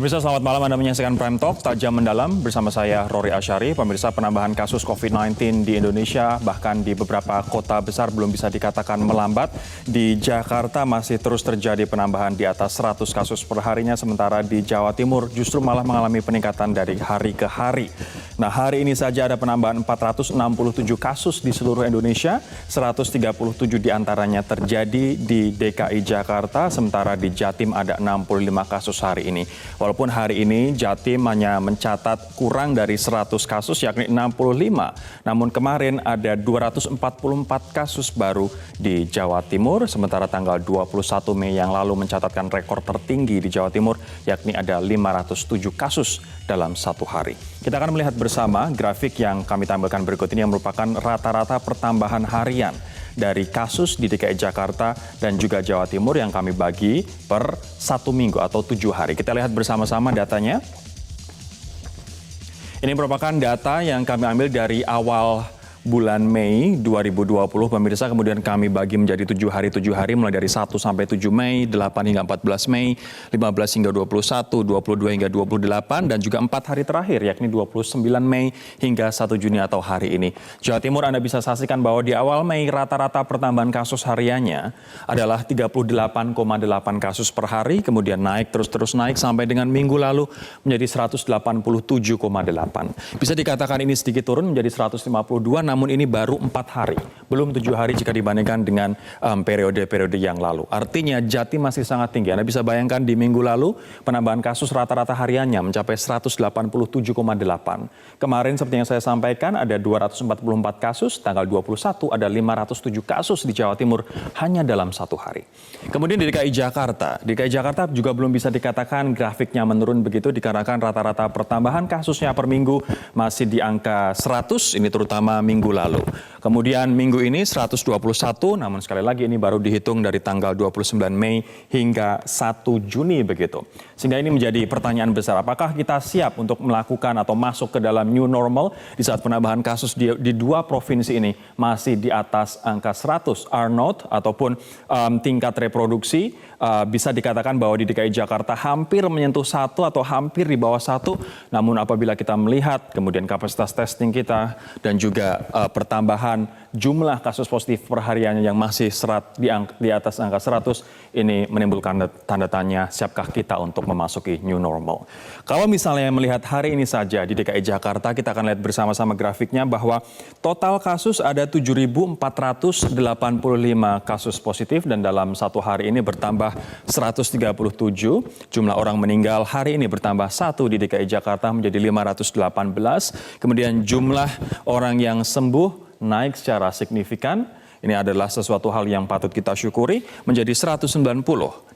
Pemirsa, selamat malam. Anda menyaksikan Prime Talk, Tajam Mendalam bersama saya, Rory Asyari. Pemirsa, penambahan kasus COVID-19 di Indonesia, bahkan di beberapa kota besar belum bisa dikatakan melambat. Di Jakarta masih terus terjadi penambahan di atas 100 kasus per harinya, sementara di Jawa Timur justru malah mengalami peningkatan dari hari ke hari. Nah, hari ini saja ada penambahan 467 kasus di seluruh Indonesia, 137 diantaranya terjadi di DKI Jakarta, sementara di Jatim ada 65 kasus hari ini. Walaupun hari ini Jatim hanya mencatat kurang dari 100 kasus, yakni 65. Namun kemarin ada 244 kasus baru di Jawa Timur, sementara tanggal 21 Mei yang lalu mencatatkan rekor tertinggi di Jawa Timur, yakni ada 507 kasus dalam satu hari. Kita akan melihat bersama grafik yang kami tampilkan berikut ini yang merupakan rata-rata pertambahan harian dari kasus di DKI Jakarta dan juga Jawa Timur yang kami bagi per 1 minggu atau 7 hari. Kita lihat bersama-sama datanya. Ini merupakan data yang kami ambil dari awal bulan Mei 2020, pemirsa, kemudian kami bagi menjadi 7 hari, mulai dari 1 sampai 7 Mei, 8 hingga 14 Mei, 15 hingga 21, 22 hingga 28, dan juga 4 hari terakhir, yakni 29 Mei hingga 1 Juni atau hari ini. Jawa Timur, Anda bisa saksikan bahwa di awal Mei rata-rata pertambahan kasus hariannya adalah 38,8 kasus per hari, kemudian naik terus naik sampai dengan minggu lalu menjadi 187,8. Bisa dikatakan ini sedikit turun menjadi 152, namun ini baru 4 hari, belum 7 hari jika dibandingkan dengan periode-periode yang lalu. Artinya Jatim masih sangat tinggi. Anda bisa bayangkan di minggu lalu penambahan kasus rata-rata hariannya mencapai 187,8. Kemarin seperti yang saya sampaikan ada 244 kasus, tanggal 21 ada 507 kasus di Jawa Timur hanya dalam satu hari. Kemudian di DKI Jakarta juga belum bisa dikatakan grafiknya menurun begitu dikarenakan rata-rata pertambahan kasusnya per minggu masih di angka 100, ini terutama minggu lalu. Kemudian minggu ini 121, namun sekali lagi ini baru dihitung dari tanggal 29 Mei hingga 1 Juni begitu. Sehingga ini menjadi pertanyaan besar, apakah kita siap untuk melakukan atau masuk ke dalam new normal di saat penambahan kasus di dua provinsi ini masih di atas angka 100. R0 ataupun tingkat reproduksi bisa dikatakan bahwa di DKI Jakarta hampir menyentuh 1 atau hampir di bawah 1. Namun apabila kita melihat kemudian kapasitas testing kita dan juga pertambahan jumlah kasus positif perhariannya yang masih di atas angka 100, ini menimbulkan tanda tanya siapkah kita untuk memasuki new normal. Kalau misalnya melihat hari ini saja di DKI Jakarta, kita akan lihat bersama-sama grafiknya bahwa total kasus ada 7.485 kasus positif dan dalam satu hari ini bertambah 137. Jumlah orang meninggal hari ini bertambah 1 di DKI Jakarta menjadi 518. Kemudian jumlah orang yang sembuh naik secara signifikan. Ini adalah sesuatu hal yang patut kita syukuri, menjadi 190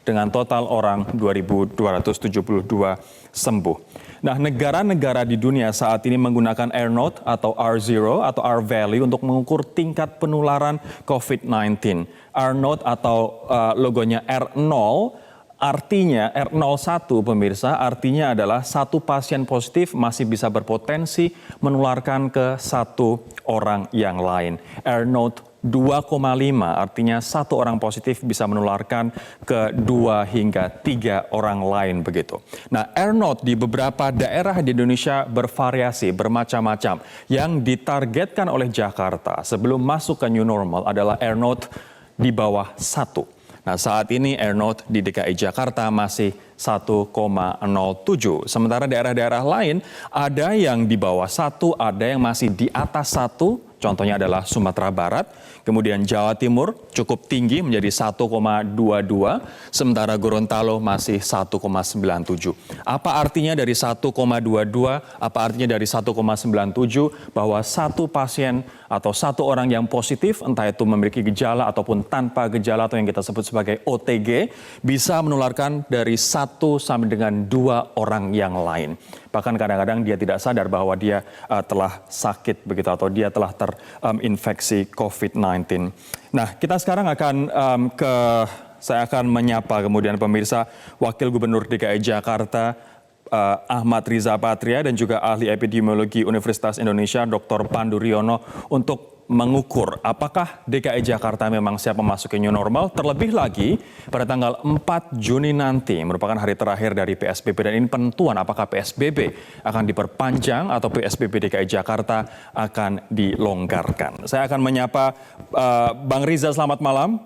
dengan total orang 2.272 sembuh. Nah, negara-negara di dunia saat ini menggunakan R0 atau R0 atau R value untuk mengukur tingkat penularan COVID-19. R0 atau logonya R0 artinya R01, pemirsa, artinya adalah satu pasien positif masih bisa berpotensi menularkan ke satu orang yang lain. R0 2,5 artinya satu orang positif bisa menularkan ke 2 hingga 3 orang lain begitu. Nah, R0 di beberapa daerah di Indonesia bervariasi, bermacam-macam. Yang ditargetkan oleh Jakarta sebelum masuk ke new normal adalah R0 di bawah 1. Nah, saat ini R0 di DKI Jakarta masih 1,07. Sementara daerah-daerah lain ada yang di bawah 1, ada yang masih di atas 1. Contohnya adalah Sumatera Barat, kemudian Jawa Timur cukup tinggi menjadi 1,22, sementara Gorontalo masih 1,97. Apa artinya dari 1,22, apa artinya dari 1,97? Bahwa satu pasien atau satu orang yang positif, entah itu memiliki gejala ataupun tanpa gejala atau yang kita sebut sebagai OTG, bisa menularkan dari 1 sampai dengan 2 orang yang lain. Bahkan kadang-kadang dia tidak sadar bahwa dia telah sakit begitu atau dia telah terinfeksi COVID-19. Nah, kita sekarang saya akan menyapa kemudian pemirsa Wakil Gubernur DKI Jakarta Ahmad Riza Patria dan juga ahli epidemiologi Universitas Indonesia Dr. Pandu Riono untuk mengukur apakah DKI Jakarta memang siap memasuki new normal, terlebih lagi pada tanggal 4 Juni nanti merupakan hari terakhir dari PSBB dan ini penentuan apakah PSBB akan diperpanjang atau PSBB DKI Jakarta akan dilonggarkan. Saya akan menyapa Bang Riza, selamat malam.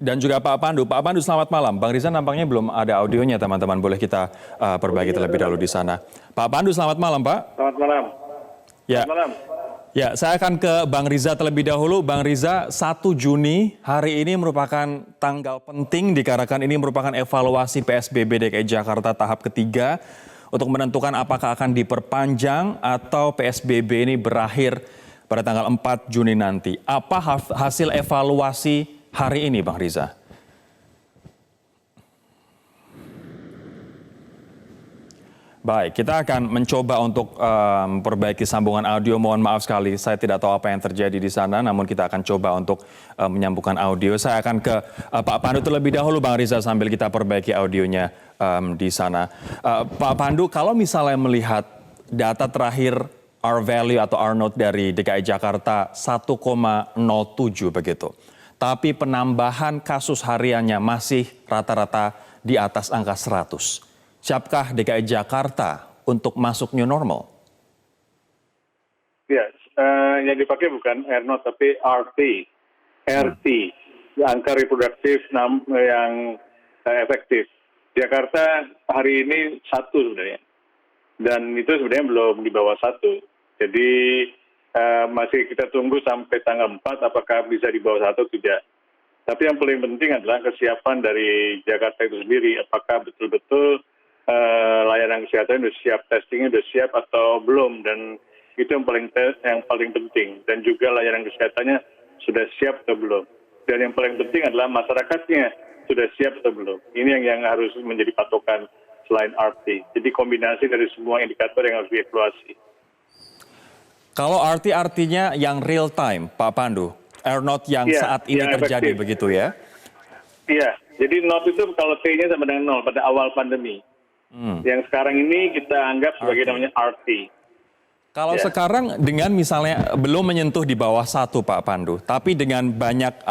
Dan juga Pak Pandu. Pak Pandu, selamat malam. Bang Riza nampaknya belum ada audionya, teman-teman. Boleh kita perbaiki terlebih dahulu di sana. Pak Pandu, selamat malam, Pak. Selamat malam. Ya. Selamat malam. Ya, saya akan ke Bang Riza terlebih dahulu. Bang Riza, 1 Juni hari ini merupakan tanggal penting dikarenakan ini merupakan evaluasi PSBB DKI Jakarta tahap ketiga untuk menentukan apakah akan diperpanjang atau PSBB ini berakhir pada tanggal 4 Juni nanti. Apa hasil evaluasi hari ini, Bang Riza? Baik, kita akan mencoba untuk memperbaiki sambungan audio. Mohon maaf sekali, saya tidak tahu apa yang terjadi di sana, namun kita akan coba untuk menyambungkan audio. Saya akan ke Pak Pandu terlebih dahulu, Bang Riza, sambil kita perbaiki audionya di sana. Pak Pandu, kalau misalnya melihat data terakhir R-value atau R-note dari DKI Jakarta 1,07 begitu. Tapi penambahan kasus hariannya masih rata-rata di atas angka 100. Siapkah DKI Jakarta untuk masuk new normal? Ya, yang dipakai bukan R0 tapi RT. RT, angka reproduktif yang efektif. Jakarta hari ini 1 sebenarnya. Dan itu sebenarnya belum di bawah 1. Jadi masih kita tunggu sampai tanggal 4 apakah bisa di bawah 1 tidak. Tapi yang paling penting adalah kesiapan dari Jakarta itu sendiri. Apakah betul-betul layanan kesehatan sudah siap, testingnya sudah siap atau belum. Dan itu yang paling penting. Dan juga layanan kesehatannya sudah siap atau belum. Dan yang paling penting adalah masyarakatnya sudah siap atau belum. Ini yang harus menjadi patokan selain RT. Jadi kombinasi dari semua indikator yang harus dievaluasi. Kalau RT artinya yang real time, Pak Pandu, R-note yang saat ini yang terjadi efektif. Begitu ya? Iya, jadi note itu kalau T-nya sama dengan 0 pada awal pandemi. Yang sekarang ini kita anggap sebagai namanya RT. Kalau sekarang dengan misalnya belum menyentuh di bawah 1, Pak Pandu, tapi dengan banyak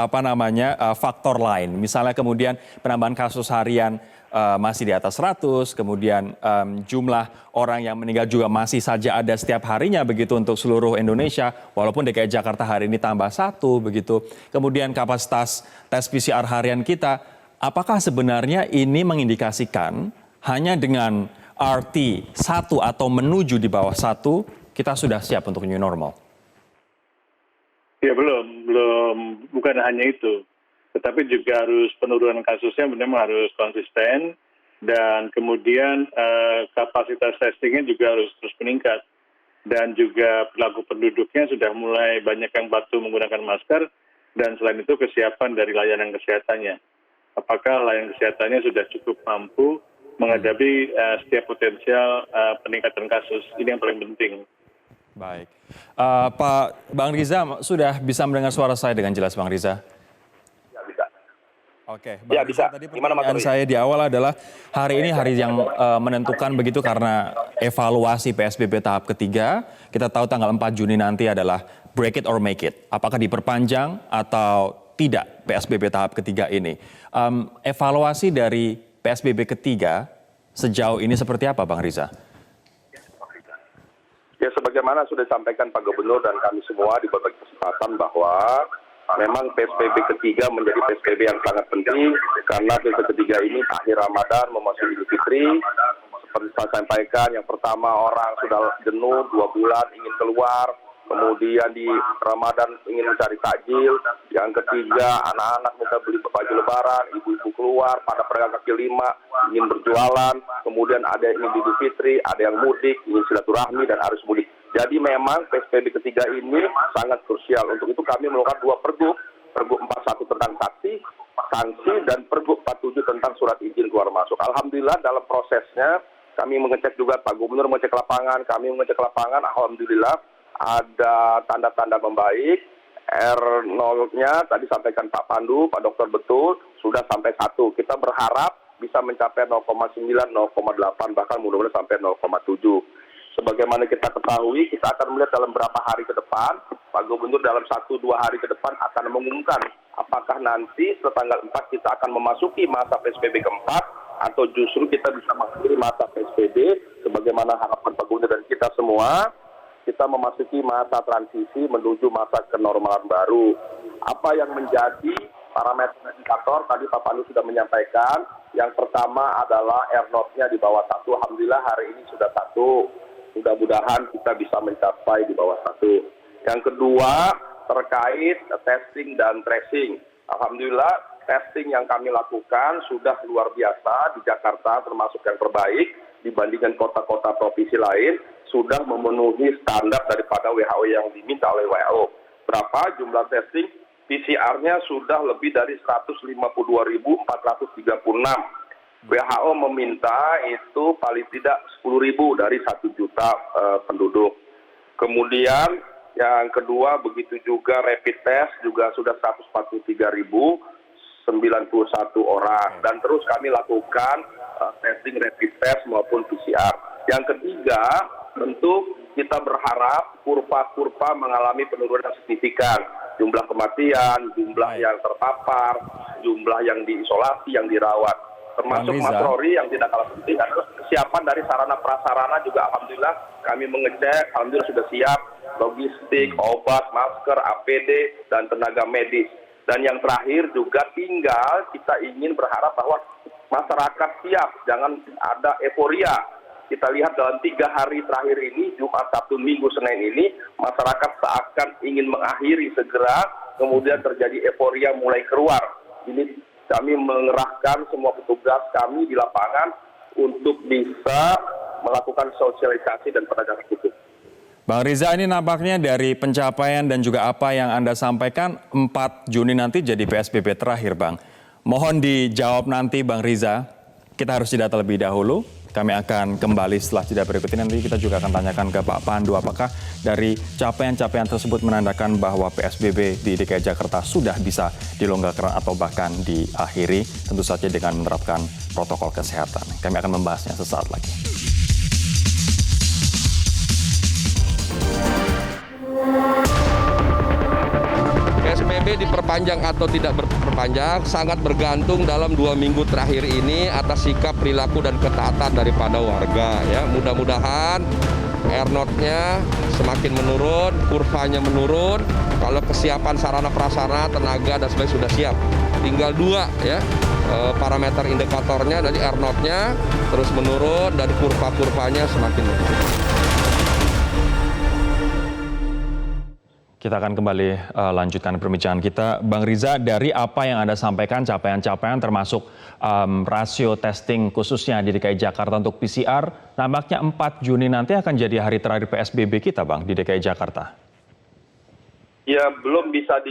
faktor lain, misalnya kemudian penambahan kasus harian masih di atas 100, kemudian jumlah orang yang meninggal juga masih saja ada setiap harinya begitu untuk seluruh Indonesia, walaupun DKI Jakarta hari ini tambah 1 begitu. Kemudian kapasitas tes PCR harian kita, apakah sebenarnya ini mengindikasikan hanya dengan RT 1 atau menuju di bawah 1, kita sudah siap untuk new normal? Ya belum, bukan hanya itu. Tetapi juga harus penurunan kasusnya memang harus konsisten dan kemudian kapasitas testingnya juga harus terus meningkat. Dan juga perilaku penduduknya sudah mulai banyak yang patuh menggunakan masker dan selain itu kesiapan dari layanan kesehatannya. Apakah layanan kesehatannya sudah cukup mampu menghadapi setiap potensial peningkatan kasus. Ini yang paling penting. Baik. Pak Bang Riza sudah bisa mendengar suara saya dengan jelas, Bang Riza? Ya, bisa. Oke, Bang ya, bisa. Tadi pertanyaan saya di awal adalah hari ini hari yang menentukan begitu karena evaluasi PSBB tahap ketiga. Kita tahu tanggal 4 Juni nanti adalah break it or make it. Apakah diperpanjang atau tidak PSBB tahap ketiga ini? Evaluasi dari PSBB ketiga sejauh ini seperti apa, Bang Riza? Ya, sebagaimana sudah disampaikan Pak Gubernur dan kami semua di berbagai kesempatan bahwa memang PSBB ketiga menjadi PSBB yang sangat penting karena PSBB ketiga ini akhir Ramadan memasuki Idul Fitri. Seperti saya sampaikan, yang pertama orang sudah jenuh 2 bulan ingin keluar, kemudian di Ramadan ingin mencari takjil, yang ketiga anak-anak minta beli baju lebaran, ibu-ibu keluar pada pedagang kaki lima ingin berjualan, kemudian ada yang ingin Idul Fitri, ada yang mudik, ingin silaturahmi dan arus mudik. Jadi memang PSBB ketiga ini sangat krusial. Untuk itu kami melakukan 2 pergub 41 tentang sanksi dan pergub 47 tentang surat izin keluar masuk. Alhamdulillah dalam prosesnya kami mengecek juga, Pak Gubernur mengecek lapangan, kami mengecek lapangan, alhamdulillah ada tanda-tanda membaik. R0-nya tadi sampaikan Pak Pandu, Pak Dokter betul, sudah sampai 1. Kita berharap bisa mencapai 0,9, 0,8, bahkan mudah-mudahan sampai 0,7. Sebagaimana kita ketahui, kita akan melihat dalam berapa hari ke depan, Pak Gubernur dalam 1-2 hari ke depan akan mengumumkan apakah nanti setelah tanggal 4 kita akan memasuki masa PSBB keempat atau justru kita bisa mengakhiri masa PSBB sebagaimana harapan Pak Gubernur dan kita semua, kita memasuki masa transisi menuju masa kenormalan baru. Apa yang menjadi parameter indikator tadi Pak Pandu sudah menyampaikan. Yang pertama adalah R0-nya di bawah 1. Alhamdulillah hari ini sudah 1. Mudah-mudahan kita bisa mencapai di bawah 1. Yang kedua terkait testing dan tracing. Alhamdulillah testing yang kami lakukan sudah luar biasa di Jakarta, termasuk yang terbaik dibandingkan kota-kota provinsi lain, sudah memenuhi standar daripada WHO yang diminta oleh WHO. Berapa jumlah testing? PCR-nya sudah lebih dari 152.436. WHO meminta itu paling tidak 10.000 dari 1 juta penduduk. Kemudian yang kedua begitu juga rapid test juga sudah 143.091 orang. Dan terus kami lakukan testing rapid test maupun PCR. Yang ketiga tentu kita berharap kurva-kurva mengalami penurunan signifikan. Jumlah kematian, jumlah yang terpapar, jumlah yang diisolasi, yang dirawat. Termasuk Mas Rory yang tidak kalah penting adalah kesiapan dari sarana prasarana juga alhamdulillah kami mengecek, alhamdulillah sudah siap logistik, obat, masker, APD, dan tenaga medis. Dan yang terakhir juga tinggal kita ingin berharap bahwa masyarakat siap, jangan ada euforia. Kita lihat dalam 3 hari terakhir ini, Jumat, Sabtu, Minggu, Senin ini, masyarakat seakan ingin mengakhiri segera, kemudian terjadi euforia mulai keluar. Ini kami mengerahkan semua petugas kami di lapangan untuk bisa melakukan sosialisasi dan penegakan hukum. Bang Riza, ini nampaknya dari pencapaian dan juga apa yang Anda sampaikan 4 Juni nanti jadi PSBB terakhir, Bang. Mohon dijawab nanti, Bang Riza. Kita harus jeda terlebih dahulu. Kami akan kembali setelah jeda berikut ini. Nanti kita juga akan tanyakan ke Pak Pandu apakah dari capaian-capaian tersebut menandakan bahwa PSBB di DKI Jakarta sudah bisa dilonggarkan atau bahkan diakhiri, tentu saja dengan menerapkan protokol kesehatan. Kami akan membahasnya sesaat lagi. PSBB diperpanjang atau tidak berperpanjang sangat bergantung dalam 2 minggu terakhir ini atas sikap, perilaku, dan ketaatan daripada warga. Ya, mudah-mudahan R0-nya semakin menurun, kurvanya menurun. Kalau kesiapan sarana prasarana, tenaga, dan sebagainya sudah siap. Tinggal 2 ya parameter indikatornya, dari R0-nya terus menurun dan kurva-kurvanya semakin menurun. Kita akan kembali lanjutkan perbincangan kita. Bang Riza, dari apa yang Anda sampaikan, capaian-capaian termasuk rasio testing khususnya di DKI Jakarta untuk PCR, nampaknya 4 Juni nanti akan jadi hari terakhir PSBB kita, Bang, di DKI Jakarta. Ya, belum bisa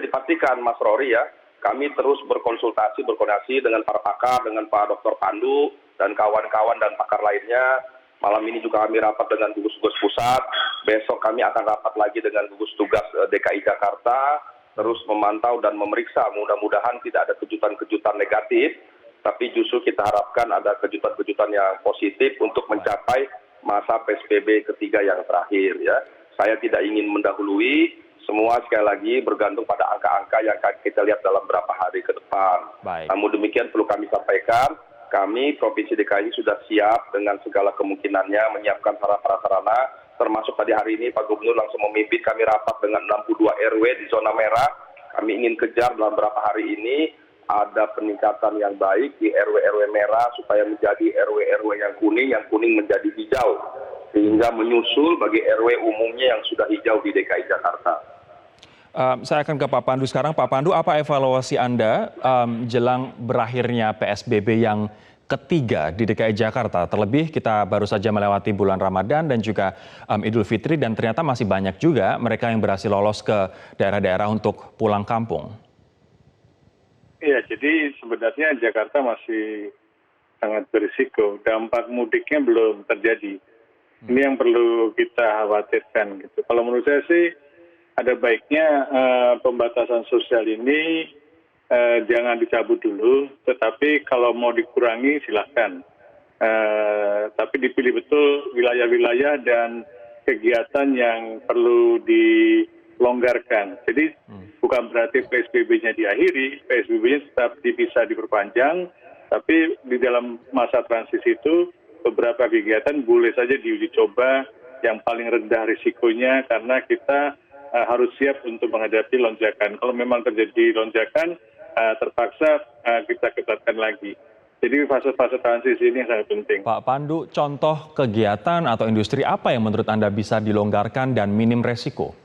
dipastikan, Mas Rory ya. Kami terus berkoordinasi dengan para pakar, dengan Pak Dr. Pandu, dan kawan-kawan dan pakar lainnya. Malam ini juga kami rapat dengan gugus tugas pusat. Besok kami akan rapat lagi dengan gugus tugas DKI Jakarta. Terus memantau dan memeriksa. Mudah-mudahan tidak ada kejutan-kejutan negatif. Tapi justru kita harapkan ada kejutan-kejutan yang positif untuk mencapai masa PSBB ketiga yang terakhir. Ya, saya tidak ingin mendahului. Semua sekali lagi bergantung pada angka-angka yang kita lihat dalam beberapa hari ke depan. Baik. Namun demikian perlu kami sampaikan. Kami Provinsi DKI sudah siap dengan segala kemungkinannya menyiapkan sarana prasarana, termasuk tadi hari ini Pak Gubernur langsung memimpin kami rapat dengan 62 RW di zona merah. Kami ingin kejar dalam beberapa hari ini ada peningkatan yang baik di RW-RW merah supaya menjadi RW-RW yang kuning menjadi hijau. Sehingga menyusul bagi RW umumnya yang sudah hijau di DKI Jakarta. Saya akan ke Pak Pandu sekarang. Pak Pandu, apa evaluasi Anda jelang berakhirnya PSBB yang ketiga di DKI Jakarta? Terlebih kita baru saja melewati bulan Ramadan dan juga Idul Fitri, dan ternyata masih banyak juga mereka yang berhasil lolos ke daerah-daerah untuk pulang kampung. Iya, jadi sebenarnya Jakarta masih sangat berisiko. Dampak mudiknya belum terjadi. Ini yang perlu kita khawatirkan gitu. Kalau menurut saya sih ada baiknya pembatasan sosial ini jangan dicabut dulu, tetapi kalau mau dikurangi silahkan. Tapi dipilih betul wilayah-wilayah dan kegiatan yang perlu dilonggarkan. Jadi bukan berarti PSBB-nya diakhiri, PSBB-nya tetap bisa diperpanjang, tapi di dalam masa transisi itu beberapa kegiatan boleh saja diuji coba yang paling rendah risikonya karena kita harus siap untuk menghadapi lonjakan. Kalau memang terjadi lonjakan, terpaksa kita ketatkan lagi. Jadi fase-fase transisi ini sangat penting. Pak Pandu, contoh kegiatan atau industri apa yang menurut Anda bisa dilonggarkan dan minim resiko?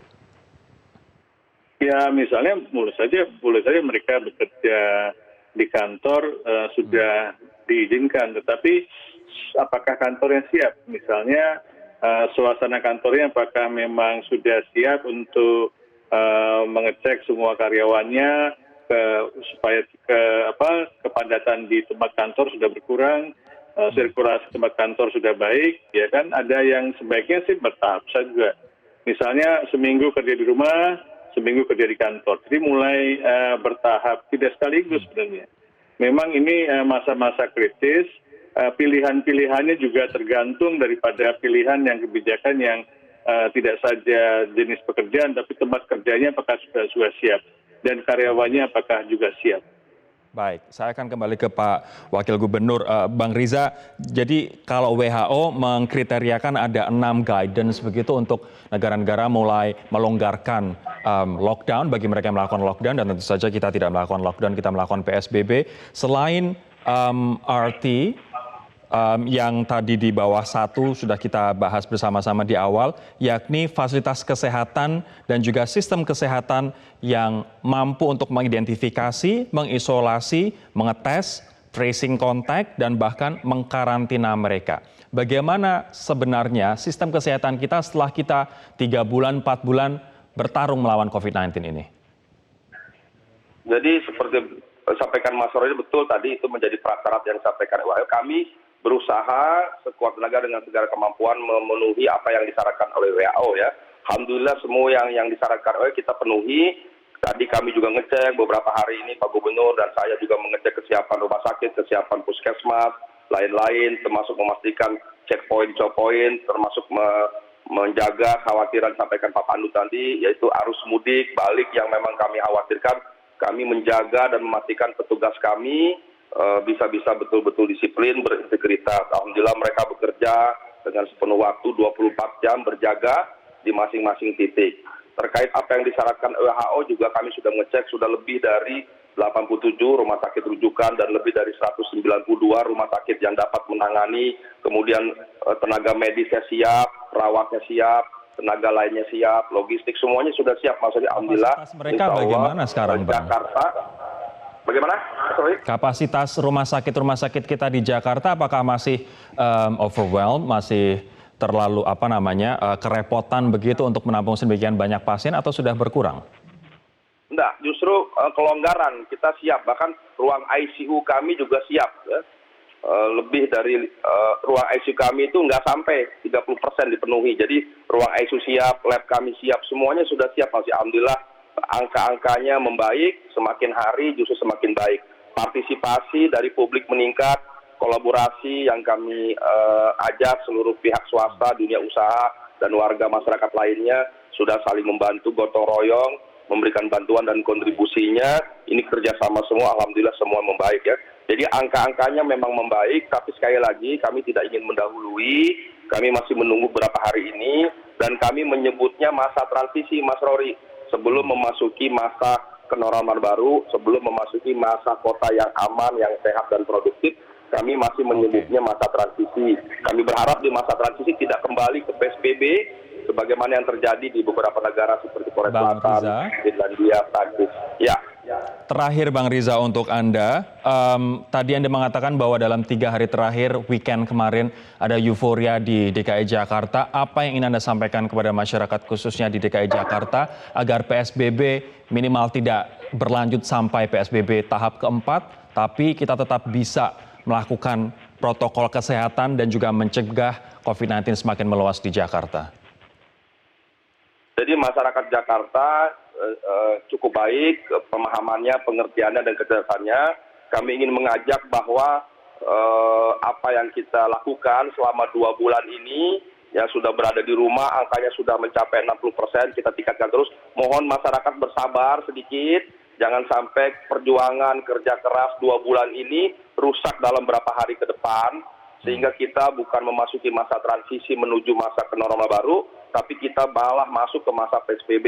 Ya misalnya boleh saja mereka bekerja di kantor sudah diizinkan, tetapi apakah kantornya siap? Misalnya suasana kantornya apakah memang sudah siap untuk mengecek semua karyawannya supaya kepadatan di tempat kantor sudah berkurang, sirkulasi tempat kantor sudah baik, ya kan? Ada yang sebaiknya sih bertahap saja. Misalnya seminggu kerja di rumah, seminggu kerja di kantor. Jadi mulai bertahap, tidak sekaligus sebenarnya. Memang ini masa-masa kritis, pilihan-pilihannya juga tergantung daripada pilihan yang kebijakan yang tidak saja jenis pekerjaan, tapi tempat kerjanya apakah sudah siap dan karyawannya apakah juga siap. Baik, saya akan kembali ke Pak Wakil Gubernur. Bang Riza, jadi kalau WHO mengkriteriakan ada 6 guidance begitu untuk negara-negara mulai melonggarkan lockdown bagi mereka yang melakukan lockdown, dan tentu saja kita tidak melakukan lockdown, kita melakukan PSBB. Selain RT, yang tadi di bawah 1 sudah kita bahas bersama-sama di awal, yakni fasilitas kesehatan dan juga sistem kesehatan yang mampu untuk mengidentifikasi, mengisolasi, mengetes, tracing kontak, dan bahkan mengkarantina mereka. Bagaimana sebenarnya sistem kesehatan kita setelah kita 3 bulan, 4 bulan bertarung melawan COVID-19 ini? Jadi seperti sampaikan Mas Roy, betul tadi itu menjadi prasyarat yang disampaikan WHO. Kami berusaha sekuat tenaga dengan segala kemampuan memenuhi apa yang disarankan oleh WHO ya. Alhamdulillah semua yang disarankan oleh kita penuhi. Tadi kami juga ngecek beberapa hari ini Pak Gubernur dan saya juga mengecek kesiapan rumah sakit, kesiapan puskesmas, lain-lain, termasuk memastikan checkpoint, termasuk menjaga khawatiran disampaikan Pak Pandu tadi, yaitu arus mudik, balik yang memang kami khawatirkan. Kami menjaga dan memastikan petugas kami bisa betul-betul disiplin, berintegritas. Alhamdulillah mereka bekerja dengan sepenuh waktu 24 jam berjaga di masing-masing titik. Terkait apa yang disyaratkan WHO juga kami sudah ngecek, sudah lebih dari 87 rumah sakit rujukan dan lebih dari 192 rumah sakit yang dapat menangani, kemudian tenaga medisnya siap, perawatnya siap, tenaga lainnya siap, logistik semuanya sudah siap. Maksudnya alhamdulillah. Kapasitas mereka bagaimana sekarang, Bang? Jakarta, bagaimana? Sorry. Kapasitas rumah sakit kita di Jakarta apakah masih overwhelmed, masih terlalu kerepotan begitu untuk menampung sedemikian banyak pasien atau sudah berkurang? Enggak, justru kelonggaran kita siap, bahkan ruang ICU kami juga siap. Ya. Lebih dari ruang ICU kami itu nggak sampai 30% dipenuhi. Jadi ruang ICU siap, lab kami siap, semuanya sudah siap. Masih alhamdulillah angka-angkanya membaik, semakin hari justru semakin baik. Partisipasi dari publik meningkat, kolaborasi yang kami ajak seluruh pihak swasta, dunia usaha, dan warga masyarakat lainnya sudah saling membantu gotong royong, memberikan bantuan dan kontribusinya. Ini kerjasama semua, alhamdulillah semua membaik ya. Jadi angka-angkanya memang membaik, tapi sekali lagi kami tidak ingin mendahului, kami masih menunggu beberapa hari ini, dan kami menyebutnya masa transisi, Mas Rory, sebelum memasuki masa kenormalan baru, sebelum memasuki masa kota yang aman, yang sehat dan produktif, kami masih menyebutnya masa transisi. Kami berharap di masa transisi tidak kembali ke PSBB, sebagaimana yang terjadi di beberapa negara seperti Korea Selatan, Finlandia, Prancis. Ya. Terakhir Bang Riza untuk Anda, tadi Anda mengatakan bahwa dalam 3 hari terakhir weekend kemarin ada euforia di DKI Jakarta. Apa yang ingin Anda sampaikan kepada masyarakat khususnya di DKI Jakarta agar PSBB minimal tidak berlanjut sampai PSBB tahap keempat, tapi kita tetap bisa melakukan protokol kesehatan dan juga mencegah COVID-19 semakin meluas di Jakarta? Jadi masyarakat Jakarta cukup baik pemahamannya, pengertiannya dan kecerdasannya. Kami ingin mengajak bahwa apa yang kita lakukan selama 2 bulan ini, yang sudah berada di rumah, angkanya sudah mencapai 60%, kita tingkatkan terus. Mohon masyarakat bersabar sedikit, jangan sampai perjuangan kerja keras 2 bulan ini rusak dalam beberapa hari ke depan, sehingga kita bukan memasuki masa transisi menuju masa ke normal baru, tapi kita malah masuk ke masa PSBB.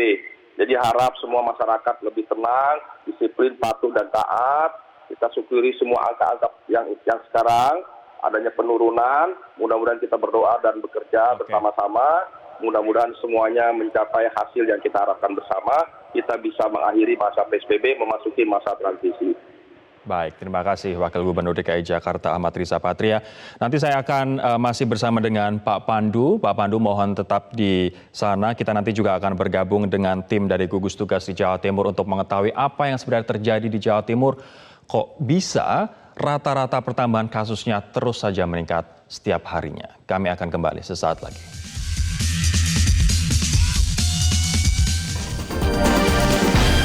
Jadi harap semua masyarakat lebih tenang, disiplin, patuh, dan taat. Kita syukuri semua angka-angka yang sekarang adanya penurunan. Mudah-mudahan kita berdoa dan bekerja bersama-sama. Mudah-mudahan semuanya mencapai hasil yang kita harapkan bersama. Kita bisa mengakhiri masa PSBB, memasuki masa transisi. Baik, terima kasih Wakil Gubernur DKI Jakarta Ahmad Riza Patria. Nanti saya akan masih bersama dengan Pak Pandu. Pak Pandu mohon tetap di sana. Kita nanti juga akan bergabung dengan tim dari gugus tugas di Jawa Timur untuk mengetahui apa yang sebenarnya terjadi di Jawa Timur. Kok bisa rata-rata pertambahan kasusnya terus saja meningkat setiap harinya? Kami akan kembali sesaat lagi.